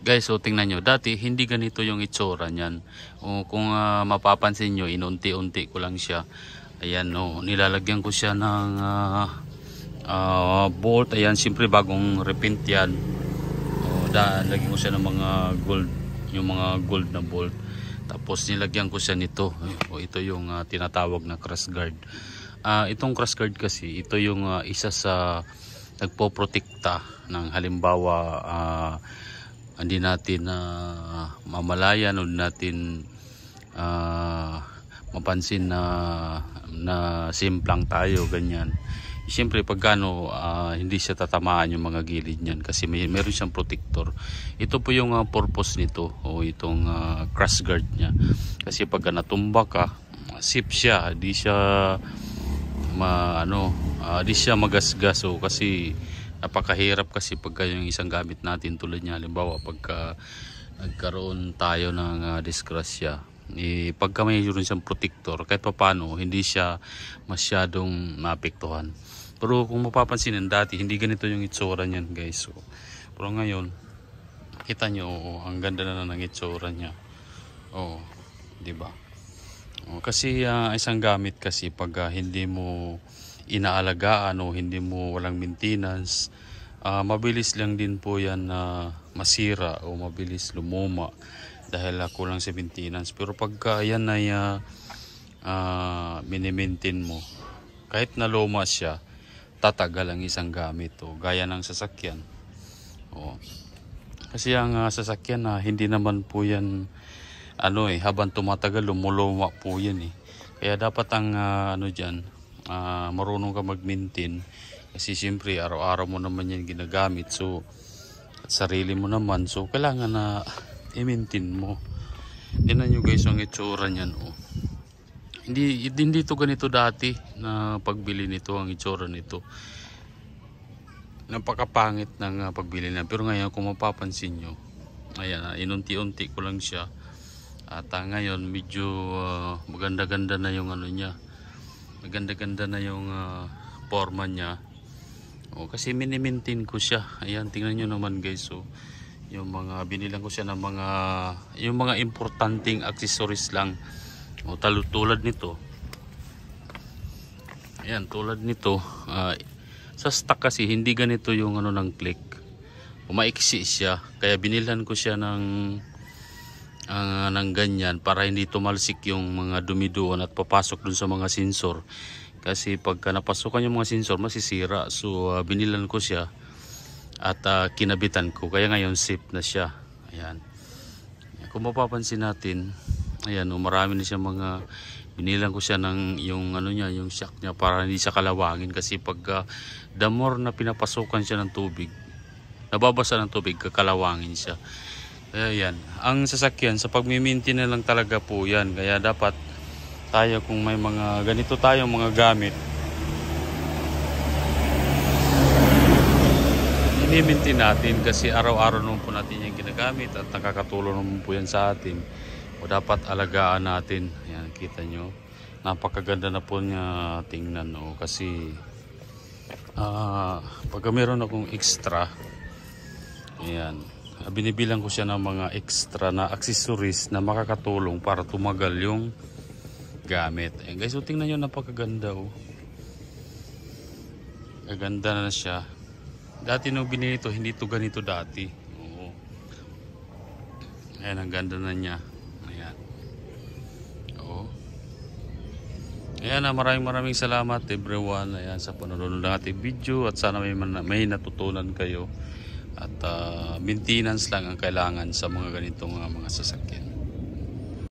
Guys, so tingnan nyo, dati hindi ganito yung itsura niyan. O kung mapapansin nyo, inunti-unti ko lang siya. Ayan, no, nilalagyan ko siya ng bolt. Ayan, siyempre bagong repaint yan. O, lagyan ko siya ng mga gold, yung mga gold na bolt. Tapos nilagyan ko siya nito. O, ito yung tinatawag na crash guard. Itong crash guard kasi, ito yung isa sa nagpoprotekta ng halimbawa hindi natin mamalayan o natin mapansin na simplang tayo ganyan. Siyempre pagkano hindi siya tatamaan yung mga gilid niyan kasi meron siyang protector. Ito po yung purpose nito o itong crash guard niya. Kasi pagka natumba ka, safe siya, di siya di siya magasgas o kasi napakahirap kasi pagka yung isang gamit natin tulad niya halimbawa pagka nagkaroon tayo ng disgrasya, pagka mayroon siyang protector kahit paano hindi siya masyadong maapektuhan. Pero kung mapapansin dati hindi ganito yung itsura niyan guys. So, pero ngayon kita nyo ang ganda na ng itsura niya. Di ba? Kasi isang gamit kasi pag hindi mo inaalagaan o hindi mo walang maintenance, mabilis lang din po yan na masira o mabilis lumuma dahil kulang sa maintenance. Pero pagka yan ay minimaintain mo, kahit na luma siya, tatagal ang isang gamit o gaya ng sasakyan. Kasi ang sasakyan hindi naman po yan habang tumatagal lumuluma po yan Kaya dapat ang dyan, marunong ka mag-maintain kasi siyempre araw-araw mo naman yan ginagamit, so at sarili mo naman, so kailangan na i-maintain mo. Tingnan nyo guys ang itsura niyan. Hindi ito ganito dati na pagbili nito, ang itsura nito napakapangit ng pagbili na. Pero ngayon kung mapapansin nyo, ayan, inunti-unti ko lang siya at ngayon medyo maganda-ganda na yung niya. Maganda-ganda na yung forma niya. Kasi mini-maintain ko siya. Ayan, tingnan nyo naman guys. So, yung mga binilang ko siya ng yung mga importanteng accessories lang. Tulad nito. Ayan, tulad nito. Sa stock kasi hindi ganito yung ng click. Maiksi siya. Kaya binilhan ko siya ng ganyan para hindi tumalsik yung mga dumi doon at papasok dun sa mga sensor. Kasi pagka napasukan yung mga sensor masisira. So binilan ko siya at kinabitan ko. Kaya ngayon safe na siya. Ayan. Kung mapapansin natin, ayan, marami na siya mga binilan ko siya ng yung yung shock niya para hindi siya kalawangin. Kasi pagka the more na pinapasukan siya ng tubig, nababasa ng tubig, kakalawangin siya. Kaya yan, ang sasakyan sa pagmi-maintain na lang talaga po yan. Kaya dapat tayo kung may mga ganito tayong mga gamit, i-maintain natin kasi araw-araw naman po natin yung ginagamit at nakakatulong naman po yan sa atin. O dapat alagaan natin. Ayan, kita nyo. Napakaganda na po niya tingnan. Kasi pagka meron akong extra, ayan, binibilang ko siya ng mga extra na accessories na makakatulong para tumagal yung gamit. Ayan guys, so tingnan nyo, napakaganda. Kaganda na siya. Dati nung binili ito, hindi ito ganito dati. Ayan, ang ganda na niya. Ayan. Ayan, maraming salamat everyone. Ayan, sa panonood ng ating video at sana may natutunan kayo. At maintenance lang ang kailangan sa mga ganitong mga sasakyan.